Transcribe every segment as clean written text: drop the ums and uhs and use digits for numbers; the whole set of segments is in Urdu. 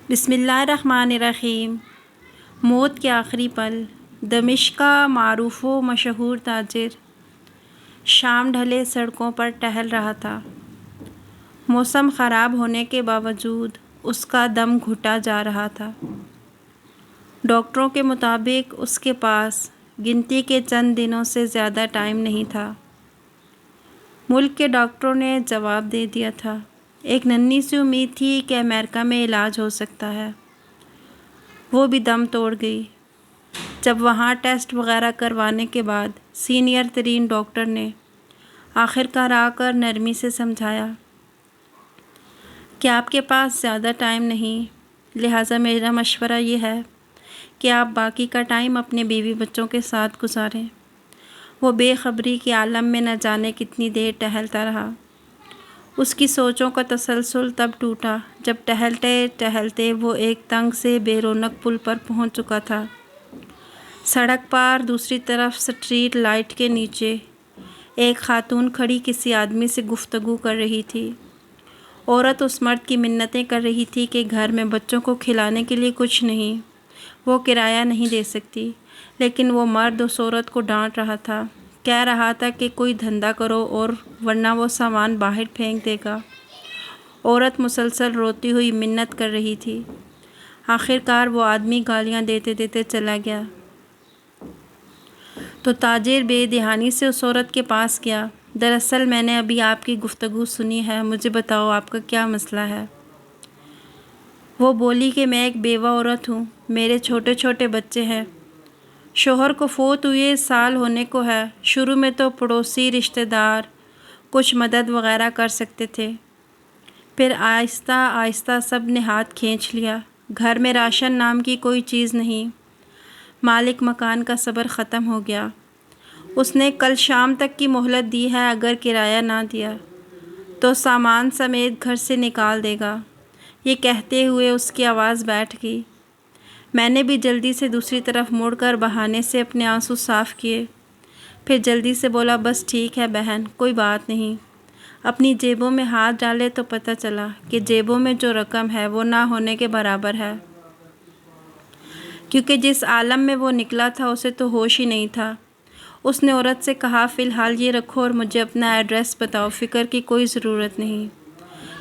بسم اللہ الرحمن الرحیم۔ موت کے آخری پل۔ دمشق کا معروف و مشہور تاجر شام ڈھلے سڑکوں پر ٹہل رہا تھا۔ موسم خراب ہونے کے باوجود اس کا دم گھٹا جا رہا تھا۔ ڈاکٹروں کے مطابق اس کے پاس گنتی کے چند دنوں سے زیادہ ٹائم نہیں تھا۔ ملک کے ڈاکٹروں نے جواب دے دیا تھا۔ ایک ننھی سی امید تھی کہ امریکہ میں علاج ہو سکتا ہے، وہ بھی دم توڑ گئی جب وہاں ٹیسٹ وغیرہ کروانے کے بعد سینئر ترین ڈاکٹر نے آخرکار آ کر نرمی سے سمجھایا کہ آپ کے پاس زیادہ ٹائم نہیں، لہٰذا میرا مشورہ یہ ہے کہ آپ باقی کا ٹائم اپنے بیوی بچوں کے ساتھ گزاریں۔ وہ بے خبری کے عالم میں نہ جانے کتنی دیر ٹہلتا رہا۔ اس کی سوچوں کا تسلسل تب ٹوٹا جب ٹہلتے ٹہلتے وہ ایک تنگ سے بے رونق پل پر پہنچ چکا تھا۔ سڑک پار دوسری طرف اسٹریٹ لائٹ کے نیچے ایک خاتون کھڑی کسی آدمی سے گفتگو کر رہی تھی۔ عورت اس مرد کی منتیں کر رہی تھی کہ گھر میں بچوں کو کھلانے کے لیے کچھ نہیں، وہ کرایہ نہیں دے سکتی، لیکن وہ مرد اس عورت کو ڈانٹ رہا تھا، کہہ رہا تھا کہ کوئی دھندا کرو اور ورنہ وہ سامان باہر پھینک دے گا۔ عورت مسلسل روتی ہوئی منت کر رہی تھی۔ آخرکار وہ آدمی گالیاں دیتے دیتے چلا گیا تو تاجر بے دہانی سے اس عورت کے پاس گیا۔ دراصل میں نے ابھی آپ کی گفتگو سنی ہے، مجھے بتاؤ آپ کا کیا مسئلہ ہے؟ وہ بولی کہ میں ایک بیوہ عورت ہوں، میرے چھوٹے چھوٹے بچے ہیں، شوہر کو فوت ہوئے سال ہونے کو ہے۔ شروع میں تو پڑوسی رشتہ دار کچھ مدد وغیرہ کر سکتے تھے، پھر آہستہ آہستہ سب نے ہاتھ کھینچ لیا۔ گھر میں راشن نام کی کوئی چیز نہیں۔ مالک مکان کا صبر ختم ہو گیا۔ اس نے کل شام تک کی مہلت دی ہے، اگر کرایہ نہ دیا تو سامان سمیت گھر سے نکال دے گا۔ یہ کہتے ہوئے اس کی آواز بیٹھ گئی۔ میں نے بھی جلدی سے دوسری طرف مڑ کر بہانے سے اپنے آنسو صاف کیے، پھر جلدی سے بولا بس ٹھیک ہے بہن، کوئی بات نہیں۔ اپنی جیبوں میں ہاتھ ڈالے تو پتہ چلا کہ جیبوں میں جو رقم ہے وہ نہ ہونے کے برابر ہے، کیونکہ جس عالم میں وہ نکلا تھا اسے تو ہوش ہی نہیں تھا۔ اس نے عورت سے کہا فی الحال یہ رکھو اور مجھے اپنا ایڈریس بتاؤ، فکر کی کوئی ضرورت نہیں،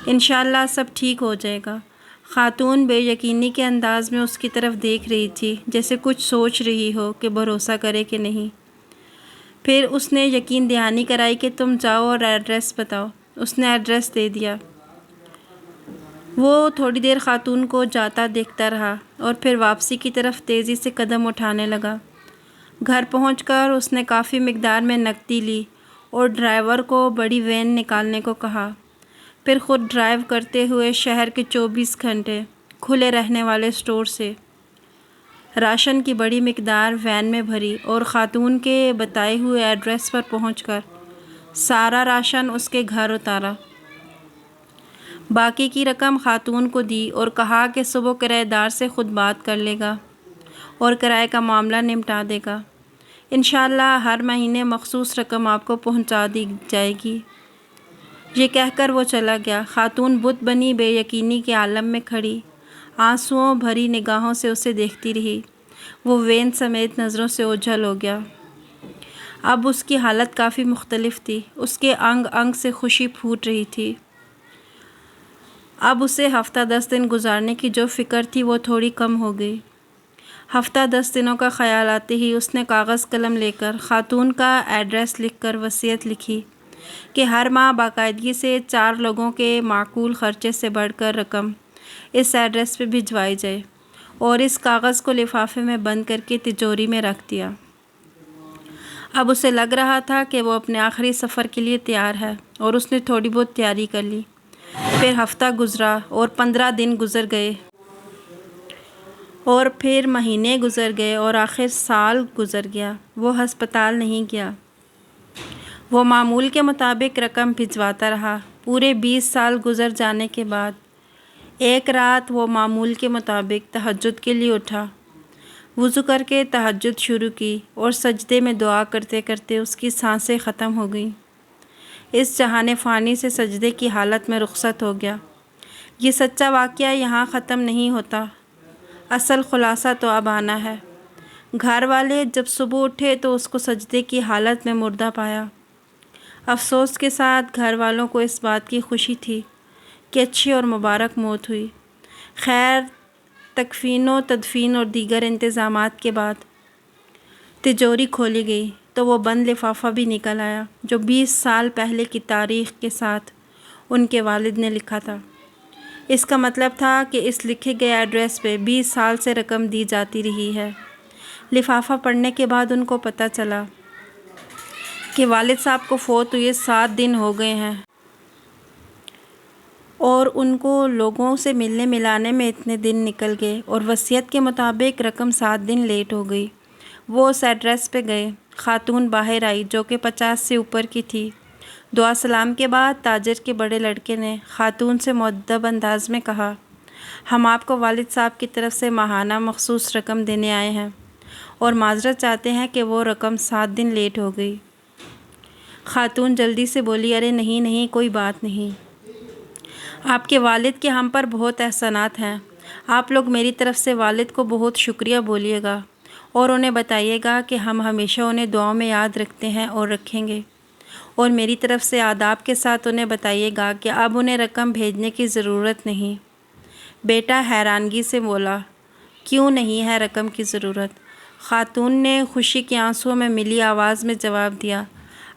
انشاءاللہ سب ٹھیک ہو جائے گا۔ خاتون بے یقینی کے انداز میں اس کی طرف دیکھ رہی تھی، جیسے کچھ سوچ رہی ہو کہ بھروسہ کرے کہ نہیں۔ پھر اس نے یقین دہانی کرائی کہ تم جاؤ اور ایڈریس بتاؤ۔ اس نے ایڈریس دے دیا۔ وہ تھوڑی دیر خاتون کو جاتا دیکھتا رہا اور پھر واپسی کی طرف تیزی سے قدم اٹھانے لگا۔ گھر پہنچ کر اس نے کافی مقدار میں نقدی لی اور ڈرائیور کو بڑی وین نکالنے کو کہا، پھر خود ڈرائیو کرتے ہوئے شہر کے 24 گھنٹے کھلے رہنے والے اسٹور سے راشن کی بڑی مقدار وین میں بھری اور خاتون کے بتائے ہوئے ایڈریس پر پہنچ کر سارا راشن اس کے گھر اتارا۔ باقی کی رقم خاتون کو دی اور کہا کہ صبح کرایہ دار سے خود بات کر لے گا اور کرائے کا معاملہ نمٹا دے گا۔ انشاءاللہ ہر مہینے مخصوص رقم آپ کو پہنچا دی جائے گی۔ یہ کہہ کر وہ چلا گیا۔ خاتون بت بنی بے یقینی کے عالم میں کھڑی آنسوؤں بھری نگاہوں سے اسے دیکھتی رہی۔ وہ وین سمیت نظروں سے اوجھل ہو گیا۔ اب اس کی حالت کافی مختلف تھی۔ اس کے انگ انگ سے خوشی پھوٹ رہی تھی۔ اب اسے ہفتہ 10 دن گزارنے کی جو فکر تھی وہ تھوڑی کم ہو گئی۔ ہفتہ 10 دنوں کا خیال آتے ہی اس نے کاغذ قلم لے کر خاتون کا ایڈریس لکھ کر وصیت لکھی کہ ہر ماہ باقاعدگی سے 4 لوگوں کے معقول خرچے سے بڑھ کر رقم اس ایڈریس پہ بھجوائی جائے، اور اس کاغذ کو لفافے میں بند کر کے تجوری میں رکھ دیا۔ اب اسے لگ رہا تھا کہ وہ اپنے آخری سفر کے لیے تیار ہے، اور اس نے تھوڑی بہت تیاری کر لی۔ پھر ہفتہ گزرا اور 15 دن گزر گئے اور پھر مہینے گزر گئے اور آخر سال گزر گیا۔ وہ ہسپتال نہیں گیا۔ وہ معمول کے مطابق رقم بھجواتا رہا۔ پورے 20 سال گزر جانے کے بعد ایک رات وہ معمول کے مطابق تہجد کے لیے اٹھا، وضو کر کے تہجد شروع کی اور سجدے میں دعا کرتے کرتے اس کی سانسیں ختم ہو گئیں۔ اس جہان فانی سے سجدے کی حالت میں رخصت ہو گیا، یہ سچا واقعہ یہاں ختم نہیں ہوتا، اصل خلاصہ تو اب آنا ہے۔ گھر والے جب صبح اٹھے تو اس کو سجدے کی حالت میں مردہ پایا۔ افسوس کے ساتھ گھر والوں کو اس بات کی خوشی تھی کہ اچھی اور مبارک موت ہوئی۔ خیر، تکفین و تدفین اور دیگر انتظامات کے بعد تجوری کھولی گئی تو وہ بند لفافہ بھی نکل آیا جو 20 سال پہلے کی تاریخ کے ساتھ ان کے والد نے لکھا تھا۔ اس کا مطلب تھا کہ اس لکھے گئے ایڈریس پہ 20 سال سے رقم دی جاتی رہی ہے۔ لفافہ پڑھنے کے بعد ان کو پتہ چلا کہ والد صاحب کو فوت ہوئے 7 دن ہو گئے ہیں اور ان کو لوگوں سے ملنے ملانے میں اتنے دن نکل گئے اور وصیت کے مطابق رقم 7 دن لیٹ ہو گئی۔ وہ اس ایڈریس پہ گئے۔ خاتون باہر آئی جو کہ 50 سے اوپر کی تھی۔ دعا سلام کے بعد تاجر کے بڑے لڑکے نے خاتون سے مؤدب انداز میں کہا، ہم آپ کو والد صاحب کی طرف سے ماہانہ مخصوص رقم دینے آئے ہیں اور معذرت چاہتے ہیں کہ وہ رقم 7 دن لیٹ ہو گئی۔ خاتون جلدی سے بولی، ارے نہیں، کوئی بات نہیں، آپ کے والد کے ہم پر بہت احسانات ہیں، آپ لوگ میری طرف سے والد کو بہت شکریہ بولیے گا اور انہیں بتائیے گا کہ ہم ہمیشہ انہیں دعاؤں میں یاد رکھتے ہیں اور رکھیں گے، اور میری طرف سے آداب کے ساتھ انہیں بتائیے گا کہ اب انہیں رقم بھیجنے کی ضرورت نہیں۔ بیٹا حیرانگی سے بولا، کیوں نہیں ہے رقم کی ضرورت؟ خاتون نے خوشی کے آنسوؤں میں ملی آواز میں جواب دیا،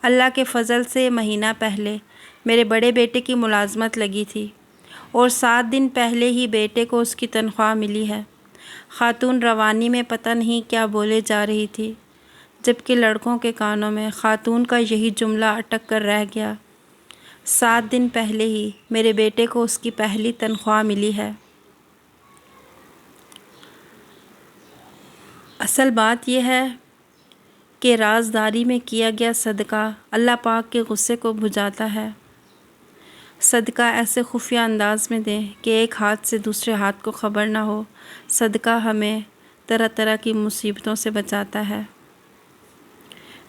اللہ کے فضل سے مہینہ پہلے میرے بڑے بیٹے کی ملازمت لگی تھی اور 7 دن پہلے ہی بیٹے کو اس کی تنخواہ ملی ہے۔ خاتون روانی میں پتہ نہیں کیا بولے جا رہی تھی، جبکہ لڑکوں کے کانوں میں خاتون کا یہی جملہ اٹک کر رہ گیا، 7 دن پہلے ہی میرے بیٹے کو اس کی پہلی تنخواہ ملی ہے۔ اصل بات یہ ہے کہ رازداری میں کیا گیا صدقہ اللہ پاک کے غصے کو بجھاتا ہے۔ صدقہ ایسے خفیہ انداز میں دیں کہ ایک ہاتھ سے دوسرے ہاتھ کو خبر نہ ہو۔ صدقہ ہمیں طرح طرح کی مصیبتوں سے بچاتا ہے۔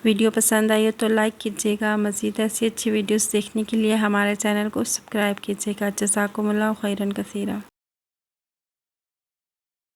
ویڈیو پسند آئی تو لائک کیجیے گا۔ مزید ایسی اچھی ویڈیوز دیکھنے کے لیے ہمارے چینل کو سبسکرائب کیجیے گا۔ جزاکم اللہ خیرا کثیرا۔